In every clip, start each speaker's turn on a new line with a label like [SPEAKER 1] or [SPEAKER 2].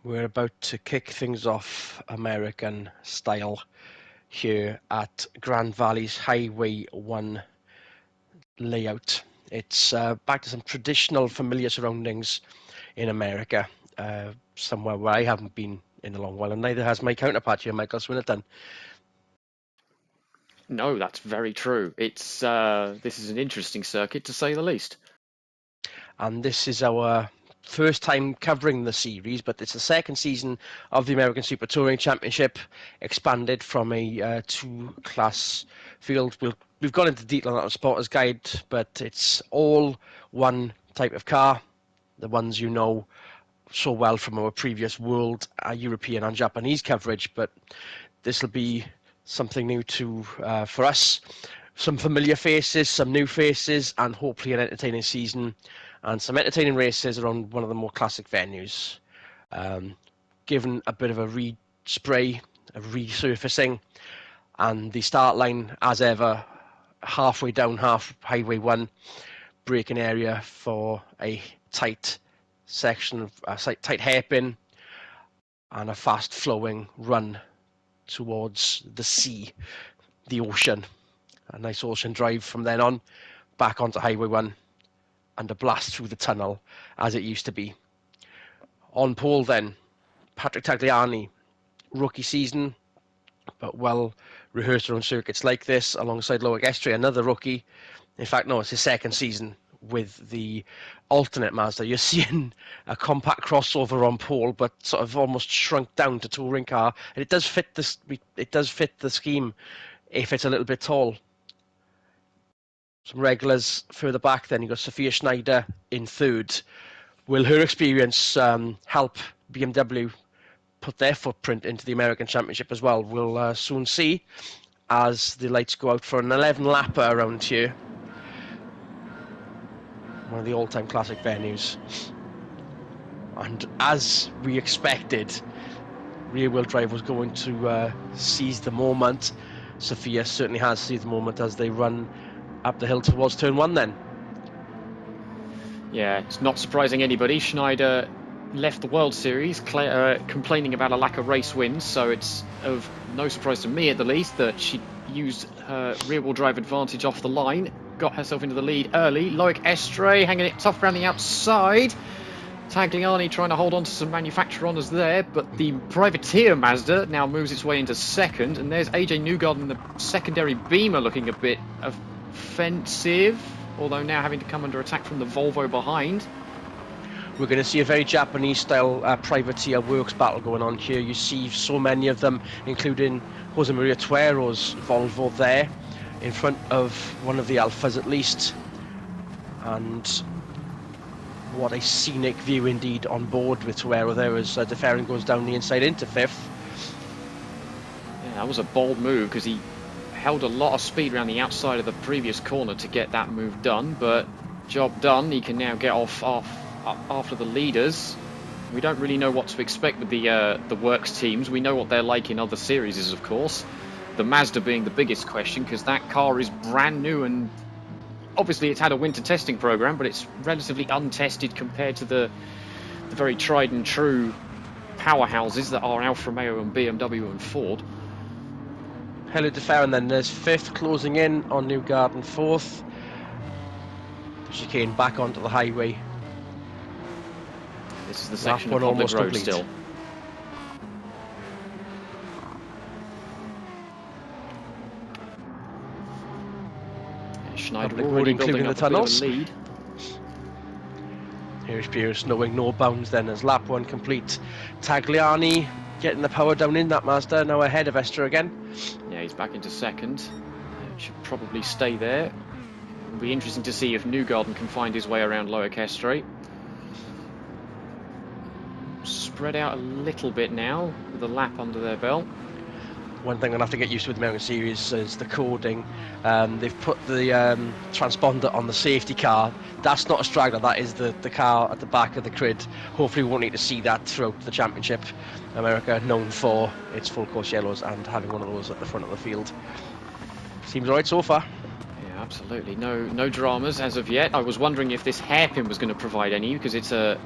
[SPEAKER 1] We're about to kick things off American style here at Grand Valley's Highway 1 layout. It's back to some traditional familiar surroundings in America, somewhere where I haven't been in a long while, and neither has my counterpart here, Michael Swinnerton.
[SPEAKER 2] No, that's very true. It's this is an interesting circuit to say the least.
[SPEAKER 1] And this is our first time covering the series, but it's the second season of the American Super Touring Championship, expanded from a two-class field. We've gone into detail on our Supporters Guide, but it's all one type of car, the ones you know so well from our previous world, European and Japanese coverage, but this will be something new for us. Some familiar faces, some new faces, and hopefully an entertaining season and some entertaining races around one of the more classic venues. Given a bit of a respray, a resurfacing, and the start line, as ever, halfway down Highway 1, braking area for a tight section of tight hairpin and a fast flowing run towards the sea, the ocean. A nice ocean drive from then on, back onto Highway 1 and a blast through the tunnel as it used to be. On pole then, Patrick Tagliani, rookie season, but well rehearsed around circuits like this, alongside Loic Estre, another rookie. In fact, no, it's his second season with the alternate Mazda. You're seeing a compact crossover on pole, but sort of almost shrunk down to touring car, and it does fit the scheme if it's a little bit tall. Some regulars further back then. You've got Sophia Schneider in third. Will her experience help BMW put their footprint into the American Championship as well? We'll soon see as the lights go out for an 11-lapper around here. One of the all-time classic venues. And as we expected, rear-wheel drive was going to seize the moment. Sophia certainly has seized the moment as they run up the hill towards turn 1 then.
[SPEAKER 2] Yeah, it's not surprising anybody. Schneider left the World Series complaining about a lack of race wins, so it's of no surprise to me at the least that she used her rear-wheel drive advantage off the line, got herself into the lead early. Loic Estre hanging it tough around the outside. Tagliani trying to hold on to some manufacturer honours there, but the Privateer Mazda now moves its way into second, and there's AJ Newgarden in the secondary Beamer looking a bit offensive, although now having to come under attack from the Volvo behind.
[SPEAKER 1] We're going to see a very Japanese-style privateer works battle going on here. You see so many of them, including Jose Maria Tuero's Volvo there, in front of one of the Alphas at least. And what a scenic view indeed on board with Tuero there as De Ferran goes down the inside into fifth.
[SPEAKER 2] Yeah, that was a bold move because he held a lot of speed around the outside of the previous corner to get that move done, but job done. He can now get off after the leaders. We don't really know what to expect with the works teams. We know what they're like in other series, of course. The Mazda being the biggest question because that car is brand new and obviously it's had a winter testing program, but it's relatively untested compared to the very tried and true powerhouses that are Alfa Romeo and BMW and Ford.
[SPEAKER 1] Hello De Ferran then, there's fifth closing in on Newgarden fourth. Chicane back onto the highway.
[SPEAKER 2] This is the section of public road complete. Still. Schneider already building up a bit of a lead.
[SPEAKER 1] Here's Pierce knowing no bounds then as lap 1 complete. Tagliani getting the power down in that Mazda, now ahead of Estre again.
[SPEAKER 2] Yeah, he's back into second. Should probably stay there. It'll be interesting to see if Newgarden can find his way around Loic Estre. Spread out a little bit now with a lap under their belt.
[SPEAKER 1] One thing I'll have to get used to with the American Series is the coding. They've put the transponder on the safety car. That's not a straggler, that is the car at the back of the grid. Hopefully we won't need to see that throughout the championship. America known for its full course yellows and having one of those at the front of the field. Seems alright so far.
[SPEAKER 2] Yeah, absolutely. No dramas as of yet. I was wondering if this hairpin was going to provide any because it's a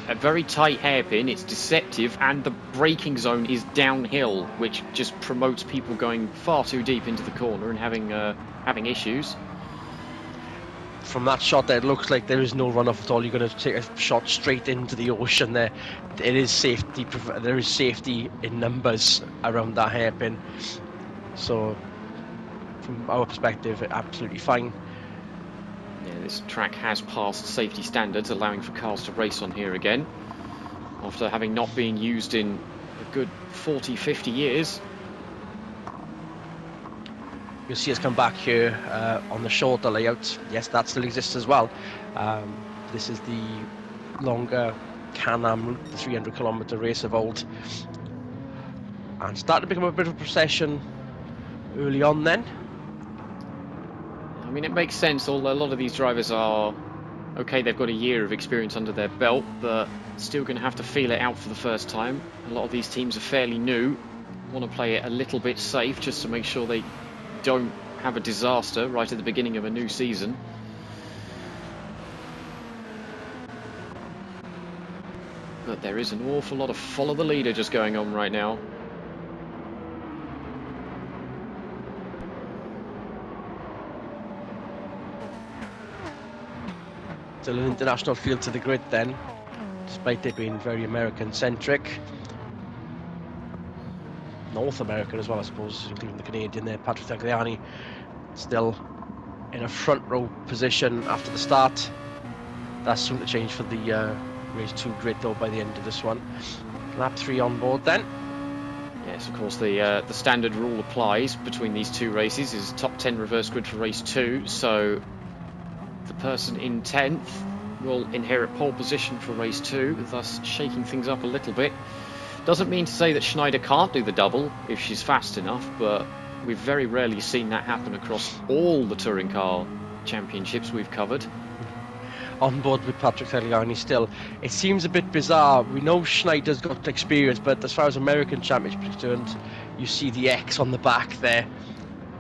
[SPEAKER 2] a very tight hairpin. It's deceptive, and the braking zone is downhill, which just promotes people going far too deep into the corner and having issues.
[SPEAKER 1] From that shot there, it looks like there is no runoff at all. You're going to take a shot straight into the ocean there. It is safety. There is safety in numbers around that hairpin. So, from our perspective, absolutely fine.
[SPEAKER 2] Yeah, this track has passed safety standards, allowing for cars to race on here again, after having not been used in a good 40, 50 years.
[SPEAKER 1] You'll see us come back here on the shorter layout. Yes, that still exists as well. This is the longer Can-Am route, the 300-kilometre race of old. And started to become a bit of a procession early on then.
[SPEAKER 2] I mean, it makes sense. Although a lot of these drivers are okay, they've got a year of experience under their belt, but still going to have to feel it out for the first time. A lot of these teams are fairly new, want to play it a little bit safe just to make sure they don't have a disaster right at the beginning of a new season. But there is an awful lot of follow the leader just going on right now.
[SPEAKER 1] Still an international field to the grid then, despite it being very American-centric. North American as well, I suppose, including the Canadian there. Patrick Tagliani still in a front row position after the start. That's soon to change for the race 2 grid though by the end of this one. Lap 3 on board then.
[SPEAKER 2] Yes, of course the standard rule applies between these two races, is top 10 reverse grid for race 2, so the person in 10th will inherit pole position for race 2, thus shaking things up a little bit. Doesn't mean to say that Schneider can't do the double if she's fast enough, but we've very rarely seen that happen across all the touring car championships we've covered.
[SPEAKER 1] On board with Patrick Tagliani still. It seems a bit bizarre. We know Schneider's got experience, but as far as American Championship is concerned, you see the X on the back there.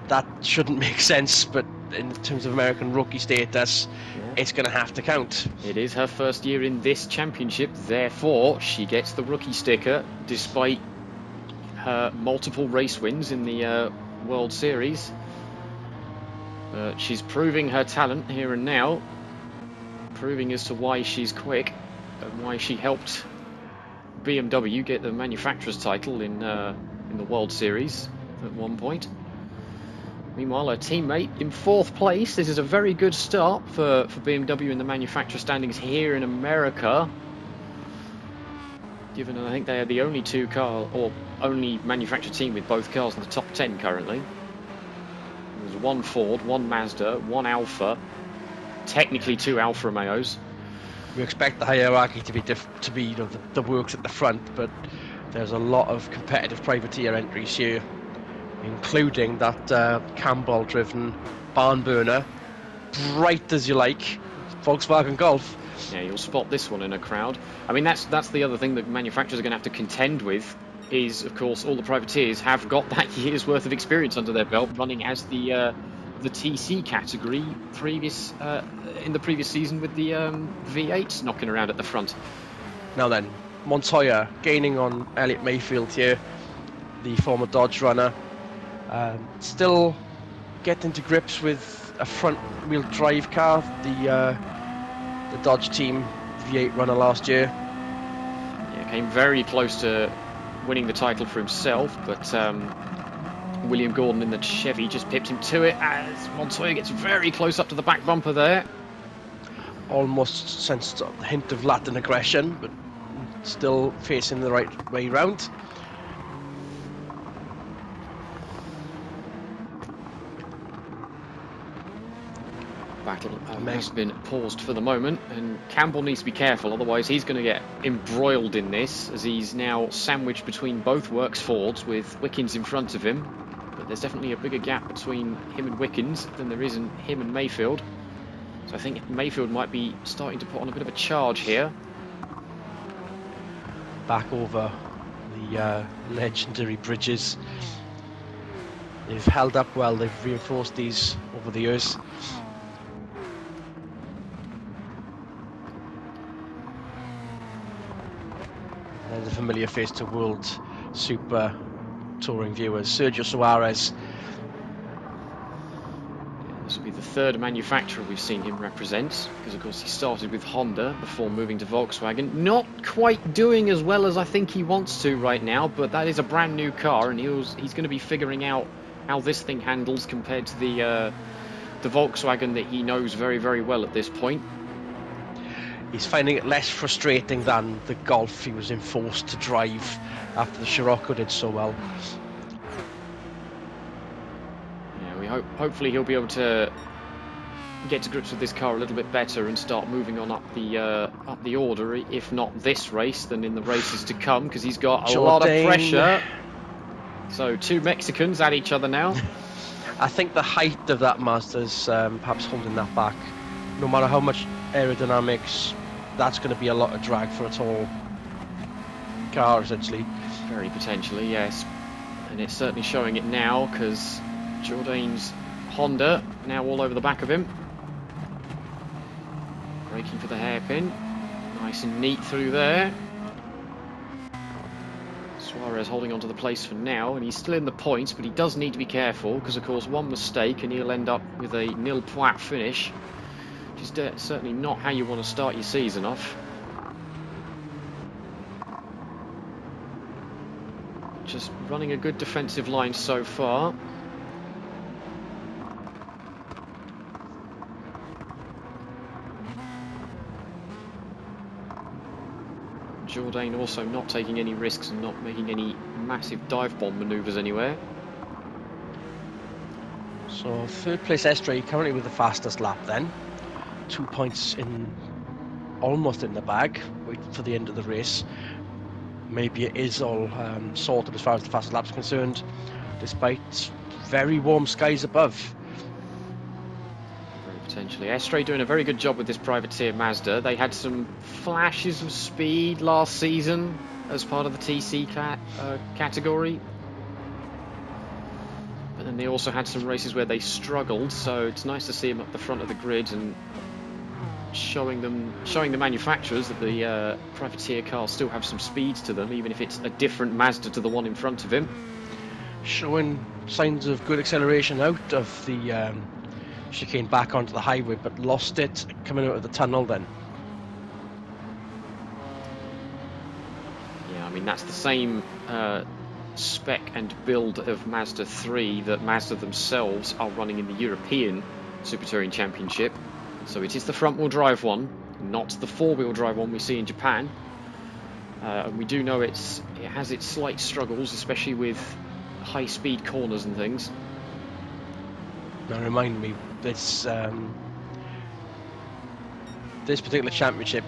[SPEAKER 1] That shouldn't make sense, but in terms of American rookie status, it's going to have to count.
[SPEAKER 2] It is her first year in this championship, therefore she gets the rookie sticker, despite her multiple race wins in the World Series. But she's proving her talent here and now, proving as to why she's quick and why she helped BMW get the manufacturer's title in the World Series at one point. Meanwhile, her teammate in 4th place. This is a very good start for BMW in the manufacturer standings here in America, given I think they are the only only manufacturer team with both cars in the top 10 currently. There's one Ford, one Mazda, one Alfa, technically 2 Alfa Romeos.
[SPEAKER 1] We expect the hierarchy to be the works at the front, but there's a lot of competitive privateer entries here, including that Campbell-driven barn burner, bright as you like, Volkswagen Golf.
[SPEAKER 2] Yeah, you'll spot this one in a crowd. I mean, that's the other thing that manufacturers are going to have to contend with, is, of course, all the privateers have got that year's worth of experience under their belt, running as the TC category in the previous season with the V8s knocking around at the front.
[SPEAKER 1] Now then, Montoya gaining on Elliot Mayfield here, the former Dodge runner. Still getting to grips with a front-wheel drive car, the Dodge team V8 runner last year.
[SPEAKER 2] Yeah, came very close to winning the title for himself, but William Gordon in the Chevy just pipped him to it as Montoya gets very close up to the back bumper there.
[SPEAKER 1] Almost sensed a hint of Latin aggression, but still facing the right way round.
[SPEAKER 2] Battle has been paused for the moment, and Campbell needs to be careful, otherwise he's going to get embroiled in this, as he's now sandwiched between both works Fords with Wickens in front of him. But there's definitely a bigger gap between him and Wickens than there is in him and Mayfield. So I think Mayfield might be starting to put on a bit of a charge here.
[SPEAKER 1] Back over the legendary bridges. They've held up well, they've reinforced these over the years. and a familiar face to World Super Touring viewers, Sergio Suarez.
[SPEAKER 2] This will be the third manufacturer we've seen him represent, because of course he started with Honda before moving to Volkswagen. Not quite doing as well as I think he wants to right now, but that is a brand new car, and he's going to be figuring out how this thing handles compared to the Volkswagen that he knows very, very well at this point.
[SPEAKER 1] He's finding it less frustrating than the Golf he was enforced to drive after the Scirocco did so well.
[SPEAKER 2] Hopefully he'll be able to get to grips with this car a little bit better and start moving on up the order. If not this race, then in the races to come, because he's got a lot of pressure. So 2 Mexicans at each other now.
[SPEAKER 1] I think the height of that Mazda's perhaps holding that back. No matter how much aerodynamics, that's going to be a lot of drag for a tall car, essentially.
[SPEAKER 2] Very potentially, yes. And it's certainly showing it now, because Jourdain's Honda now all over the back of him. Braking for the hairpin. Nice and neat through there. Suarez holding on to the place for now, and he's still in the points, but he does need to be careful, because of course one mistake and he'll end up with a nil point finish, which is certainly not how you want to start your season off. Just running a good defensive line so far. Jourdain also not taking any risks and not making any massive dive bomb manoeuvres anywhere.
[SPEAKER 1] So third place Estre currently with the fastest lap then. 2 points in, almost in the bag. Wait for the end of the race. Maybe it is all sorted as far as the fastest lap's concerned, despite very warm skies above.
[SPEAKER 2] Very potentially. Estre doing a very good job with this privateer Mazda. They had some flashes of speed last season as part of the TC category. But then they also had some races where they struggled, so it's nice to see them up the front of the grid and showing the manufacturers that the privateer cars still have some speeds to them, even if it's a different Mazda to the one in front of him.
[SPEAKER 1] Showing signs of good acceleration out of the chicane back onto the highway, but lost it coming out of the tunnel then.
[SPEAKER 2] Yeah, I mean that's the same spec and build of Mazda 3 that Mazda themselves are running in the European Super Touring Championship. So it is the front-wheel drive one, not the four-wheel drive one we see in Japan. And we do know it has its slight struggles, especially with high-speed corners and things.
[SPEAKER 1] Now remind me, this particular championship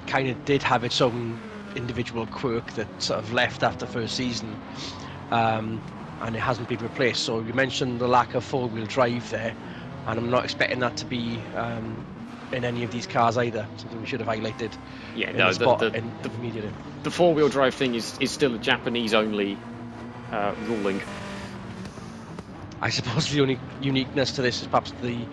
[SPEAKER 1] kind of did have its own individual quirk that sort of left after first season, and it hasn't been replaced. So you mentioned the lack of four-wheel drive there, and I'm not expecting that to be in any of these cars either. Something we should have highlighted.
[SPEAKER 2] Yeah, no, the four-wheel drive thing is still a Japanese-only ruling.
[SPEAKER 1] I suppose the only uniqueness to this is perhaps the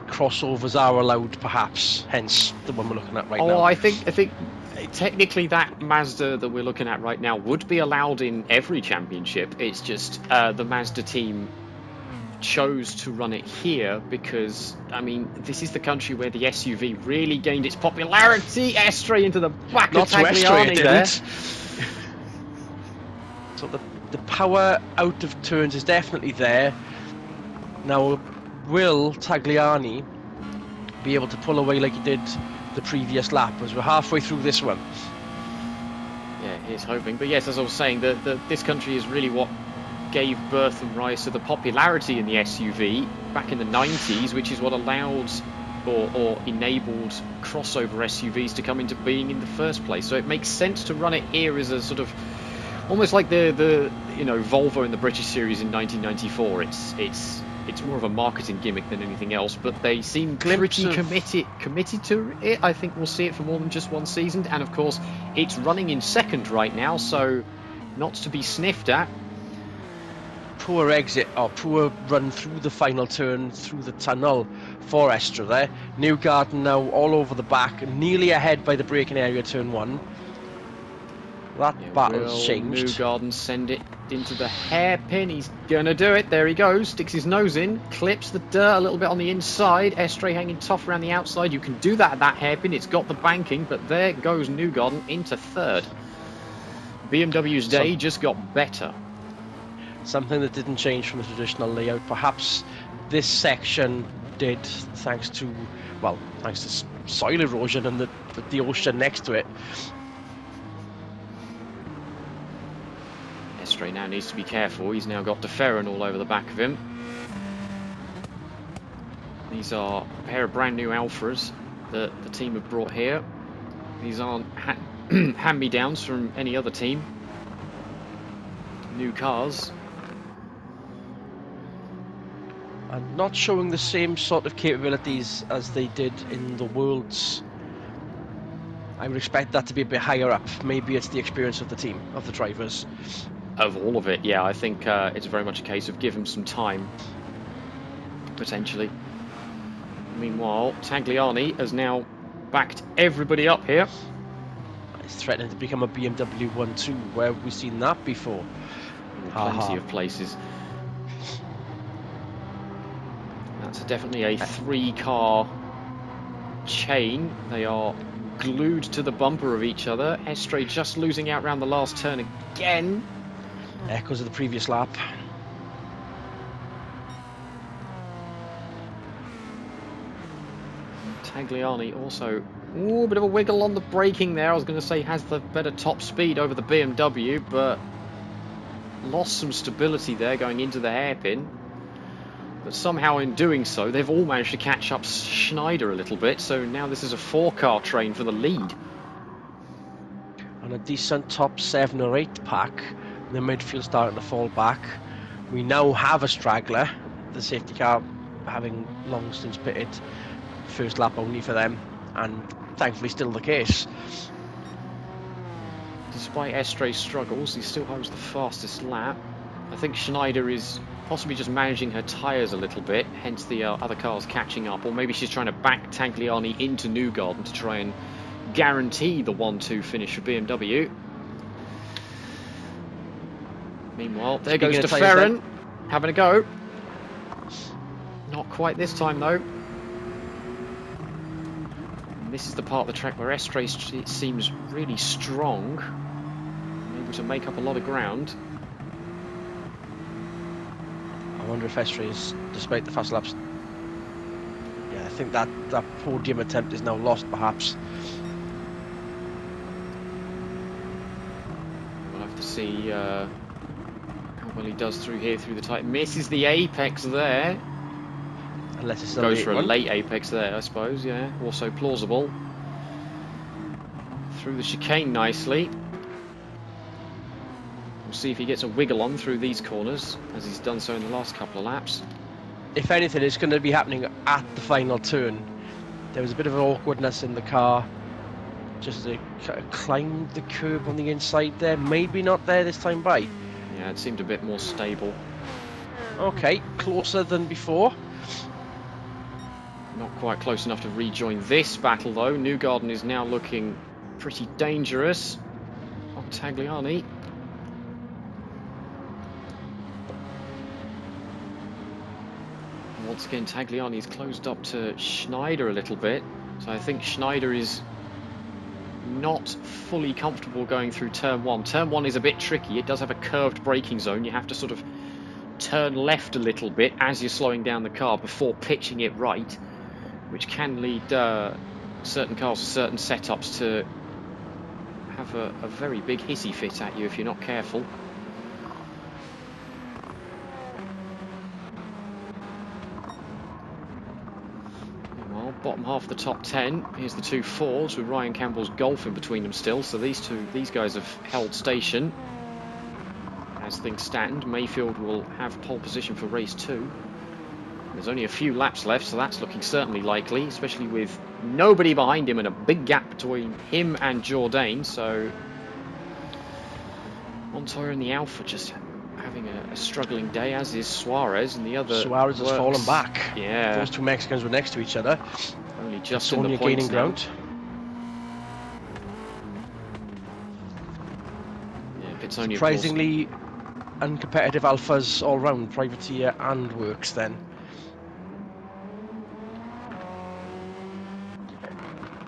[SPEAKER 1] crossovers are allowed, perhaps, hence the one we're looking at right now.
[SPEAKER 2] Oh, I think technically that Mazda that we're looking at right now would be allowed in every championship. It's just the Mazda team chose to run it here because, I mean, this is the country where the SUV really gained its popularity. Estre into the back of Tagliani there.
[SPEAKER 1] So the power out of turns is definitely there. Now, will Tagliani be able to pull away like he did the previous lap, as we're halfway through this one?
[SPEAKER 2] Yeah, he's hoping. But yes, as I was saying, this country is really what gave birth and rise to the popularity in the SUV back in the 90s, which is what allowed or enabled crossover SUVs to come into being in the first place. So it makes sense to run it here as a sort of almost like the Volvo in the British series in 1994. It's more of a marketing gimmick than anything else, but they seem pretty committed to it. I think we'll see it for more than just one season, and of course it's running in second right now, so not to be sniffed at.
[SPEAKER 1] Poor exit, or poor run through the final turn through the tunnel for Estre there. Newgarden now all over the back, nearly ahead by the braking area turn one. That
[SPEAKER 2] Yeah,
[SPEAKER 1] battle's
[SPEAKER 2] will
[SPEAKER 1] changed.
[SPEAKER 2] Newgarden send it into the hairpin? He's gonna do it. There he goes. Sticks his nose in, clips the dirt a little bit on the inside. Estre hanging tough around the outside. You can do that at that hairpin. It's got the banking, but there goes Newgarden into third. BMW's day just got better.
[SPEAKER 1] Something that didn't change from the traditional layout. Perhaps this section did, thanks to soil erosion and the ocean next to it.
[SPEAKER 2] Estre now needs to be careful. He's now got De Ferran all over the back of him. These are a pair of brand new Alphas that the team have brought here. These aren't hand-me-downs from any other team. New cars.
[SPEAKER 1] And not showing the same sort of capabilities as they did in the Worlds. I would expect that to be a bit higher up. Maybe it's the experience of the team, of the drivers.
[SPEAKER 2] Of all of it, yeah, I think it's very much a case of give him some time, potentially. Meanwhile, Tagliani has now backed everybody up here.
[SPEAKER 1] It's threatening to become a BMW 1-2. Where have we seen that before?
[SPEAKER 2] Plenty of places. That's definitely a 3-car chain. They are glued to the bumper of each other. Estre just losing out around the last turn again.
[SPEAKER 1] Echoes of the previous lap.
[SPEAKER 2] Tagliani also, a bit of a wiggle on the braking there. I was going to say has the better top speed over the BMW, but lost some stability there going into the hairpin. But somehow in doing so, they've all managed to catch up Schneider a little bit. So now this is a 4-car train for the lead.
[SPEAKER 1] On a decent top 7 or 8 pack, the midfield starting to fall back. We now have a straggler, the safety car having long since pitted. First lap only for them, and thankfully still the case.
[SPEAKER 2] Despite Estre's struggles, he still holds the fastest lap. I think Schneider is possibly just managing her tyres a little bit, hence the other cars catching up, or maybe she's trying to back Tagliani into Newgarden to try and guarantee the 1-2 finish for BMW. Meanwhile, there goes De Ferran, having a go. Not quite this time though. And this is the part of the track where Estre seems really strong, able to make up a lot of ground.
[SPEAKER 1] I wonder if Estre is, despite the fast laps. Yeah, I think that podium attempt is now lost, perhaps.
[SPEAKER 2] We'll have to see how well he does through here, through the tight. Misses the apex there.
[SPEAKER 1] Unless it's
[SPEAKER 2] goes for a late apex there, I suppose. Yeah, also plausible. Through the chicane nicely. We'll see if he gets a wiggle on through these corners, as he's done so in the last couple of laps.
[SPEAKER 1] If anything, it's going to be happening at the final turn. There was a bit of an awkwardness in the car. Just to climb the curb on the inside there. Maybe not there this time by.
[SPEAKER 2] Yeah, it seemed a bit more stable.
[SPEAKER 1] Okay, closer than before.
[SPEAKER 2] Not quite close enough to rejoin this battle, though. Newgarden is now looking pretty dangerous on Tagliani. Once again, Tagliani's closed up to Schneider a little bit. So I think Schneider is not fully comfortable going through turn 1. Turn 1 is a bit tricky. It does have a curved braking zone. You have to sort of turn left a little bit as you're slowing down the car before pitching it right, which can lead certain cars or certain setups to have a very big hissy fit at you if you're not careful. Meanwhile, bottom half of the top 10, here's the 2 4s with Ryan Campbell's Golf in between them still, so these guys have held station. As things stand, Mayfield will have pole position for race 2. There's only a few laps left, so that's looking certainly likely, especially with nobody behind him and a big gap between him and Jourdain. So Montoya and the Alpha just having a struggling day, as is Suarez, and the other
[SPEAKER 1] Suarez has fallen back.
[SPEAKER 2] Yeah,
[SPEAKER 1] those two Mexicans were next to each other.
[SPEAKER 2] Only just
[SPEAKER 1] in the points
[SPEAKER 2] gaining
[SPEAKER 1] ground.
[SPEAKER 2] It's only, of course,
[SPEAKER 1] surprisingly uncompetitive alphas all round, privateer and works then.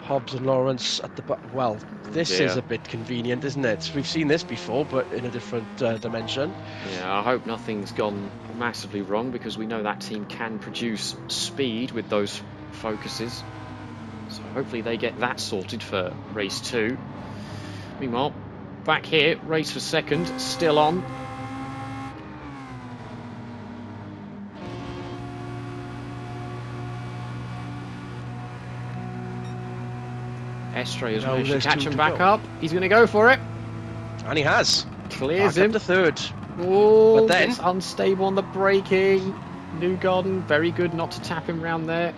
[SPEAKER 1] Hobbs and Lawrence at the back. Well, this is a bit convenient, isn't it? We've seen this before, but in a different dimension.
[SPEAKER 2] Yeah, I hope nothing's gone massively wrong, because we know that team can produce speed with those focuses. So hopefully they get that sorted for race 2. Meanwhile, back here, race for second, still on. Estre has managed to catch him back up. He's going to go for it.
[SPEAKER 1] And he has.
[SPEAKER 2] Clears him.
[SPEAKER 1] Up to third.
[SPEAKER 2] Oh,
[SPEAKER 1] but then
[SPEAKER 2] it's unstable on the braking. Newgarden, very good not to tap him round there.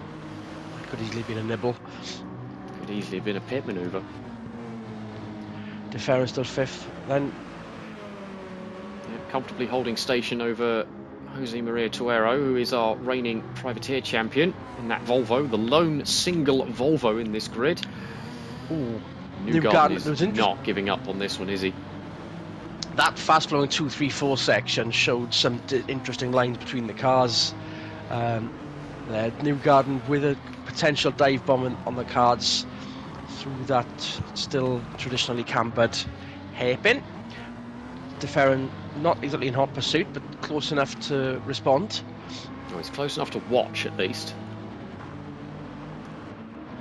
[SPEAKER 1] Could easily been a nibble.
[SPEAKER 2] Could easily have been a pit manoeuvre.
[SPEAKER 1] De Ferran still 5th. Then
[SPEAKER 2] comfortably holding station over Jose Maria Tuero, who is our reigning privateer champion in that Volvo, the lone single Volvo in this grid.
[SPEAKER 1] Ooh,
[SPEAKER 2] Newgarden is not giving up on this one, is he?
[SPEAKER 1] That fast-flowing 2-3-4 section showed some interesting lines between the cars. Newgarden with a potential dive bomb on the cards through that still traditionally cambered hairpin. De Ferran not exactly in hot pursuit, but close enough to respond.
[SPEAKER 2] Oh, he's close enough to watch, at least,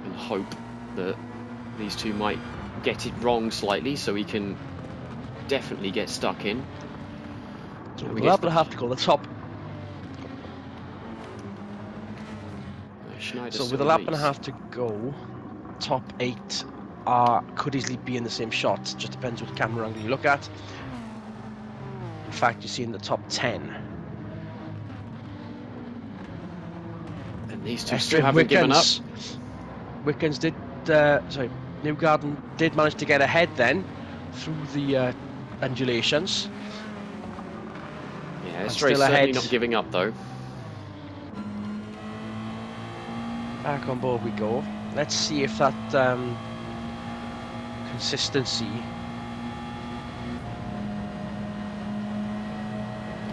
[SPEAKER 2] and hope that these two might get it wrong slightly, so he can definitely get stuck in.
[SPEAKER 1] So we'll have to go the top. So with a lap and a half to go, top 8 could easily be in the same shot. Just depends what camera angle you look at. In fact, you see in the top 10.
[SPEAKER 2] And these two still haven't given up.
[SPEAKER 1] Wickens did, Newgarden did manage to get ahead then through the undulations.
[SPEAKER 2] Yeah, Estre's certainly not giving up though.
[SPEAKER 1] Back on board we go. Let's see if that consistency.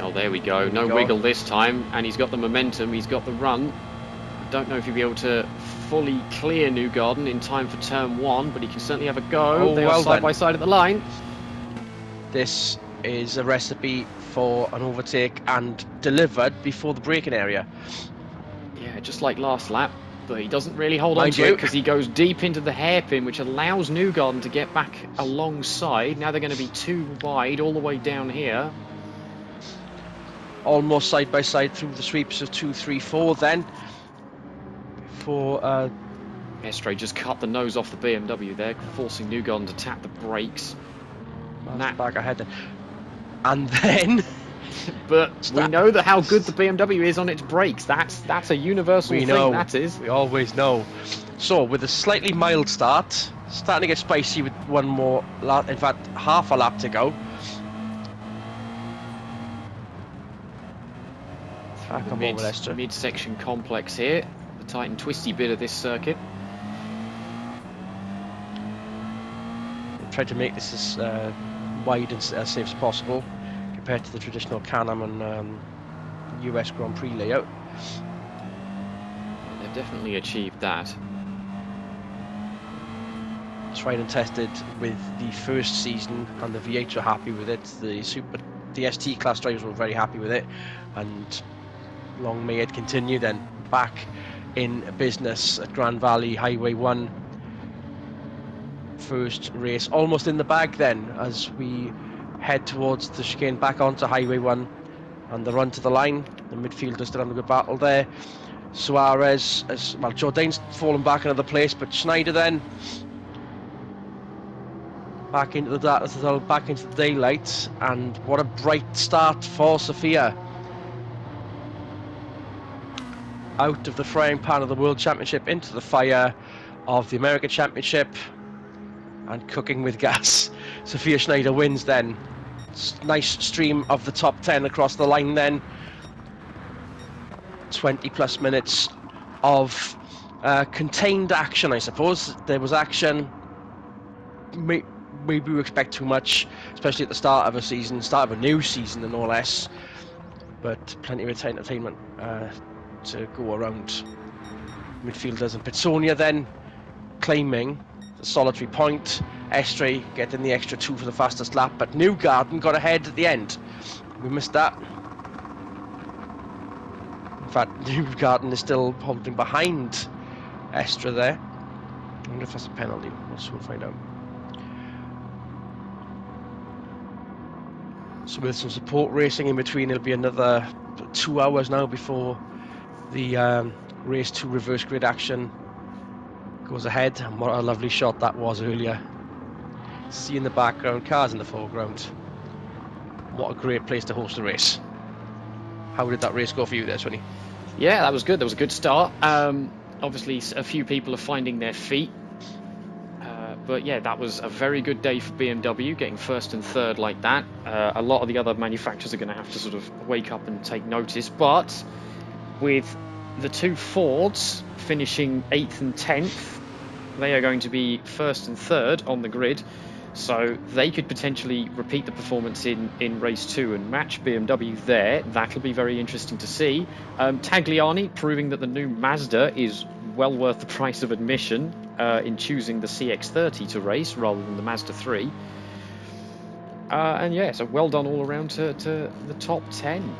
[SPEAKER 2] Oh, there we go. No wiggle this time, and he's got the momentum, he's got the run. I don't know if he'll be able to fully clear Newgarden in time for turn 1, but he can certainly have a go.
[SPEAKER 1] Oh,
[SPEAKER 2] they are side by side at the line.
[SPEAKER 1] This is a recipe for an overtake and delivered before the braking area.
[SPEAKER 2] Yeah, just like last lap, but he doesn't really hold on to it because he goes deep into the hairpin, which allows Newgarden to get back alongside. Now they're going to be too wide all the way down here.
[SPEAKER 1] Almost side by side through the sweeps of 2, 3, 4 then. Before
[SPEAKER 2] Estre just cut the nose off the BMW there, forcing Newgarden to tap the brakes.
[SPEAKER 1] Back ahead then. And then
[SPEAKER 2] but we know that how good the BMW is on its brakes. That's a universal thing, that is.
[SPEAKER 1] We always know. So with a slightly mild start, starting to get spicy with one more lap, in fact half a lap to go.
[SPEAKER 2] Mid-section complex here, the tight and twisty bit of this circuit.
[SPEAKER 1] Try to make this as wide and as safe as possible compared to the traditional Can-Am and US Grand Prix layout.
[SPEAKER 2] They've definitely achieved that.
[SPEAKER 1] Tried and tested with the first season, and the V8s were happy with it. The ST class drivers were very happy with it, and long may it continue. Then back in business at Grand Valley Highway 1. First race almost in the bag then, as we head towards the chicane back onto Highway 1 and the run to the line. The midfielders still having a good battle there. Suarez, Jourdain's fallen back another place, but Schneider then back into the daylight, and what a bright start for Sophia. Out of the frying pan of the World Championship into the fire of the American Championship and cooking with gas. Sophia Schneider wins then. Nice stream of the top 10 across the line then. 20 plus minutes of contained action, I suppose. There was action maybe we expect too much, especially at the start of a season, start of a new season, and no less. But plenty of entertainment to go around midfielders. And Pitsonia then claiming the solitary point. Estre getting the extra 2 for the fastest lap, but Newgarden got ahead at the end. We missed that. In fact, Newgarden is still holding behind Estre there. I wonder if that's a penalty. We'll soon find out. So with some support racing in between, it'll be another 2 hours now before the race 2 reverse grid action goes ahead. And what a lovely shot that was earlier. See in the background, cars in the foreground. What a great place to host a race. How did that race go for you there, Swinny?
[SPEAKER 2] Yeah, that was good. That was a good start. Obviously, a few people are finding their feet. But yeah, that was a very good day for BMW, getting first and third like that. A lot of the other manufacturers are going to have to sort of wake up and take notice. But with the two Fords finishing 8th and 10th, they are going to be first and third on the grid. So they could potentially repeat the performance in race 2 and match BMW there. That'll be very interesting to see. Tagliani proving that the new Mazda is well worth the price of admission in choosing the CX-30 to race rather than the Mazda 3. And yeah, so well done all around to the top 10.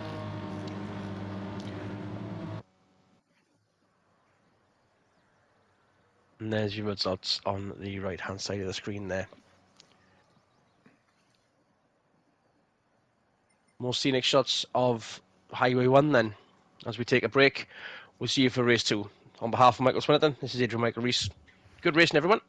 [SPEAKER 1] And there's your results on the right-hand side of the screen there. More scenic shots of Highway 1 then. As we take a break, we'll see you for race 2. On behalf of Michael Swinnerton, this is Adrian Michael Rees. Good racing, everyone.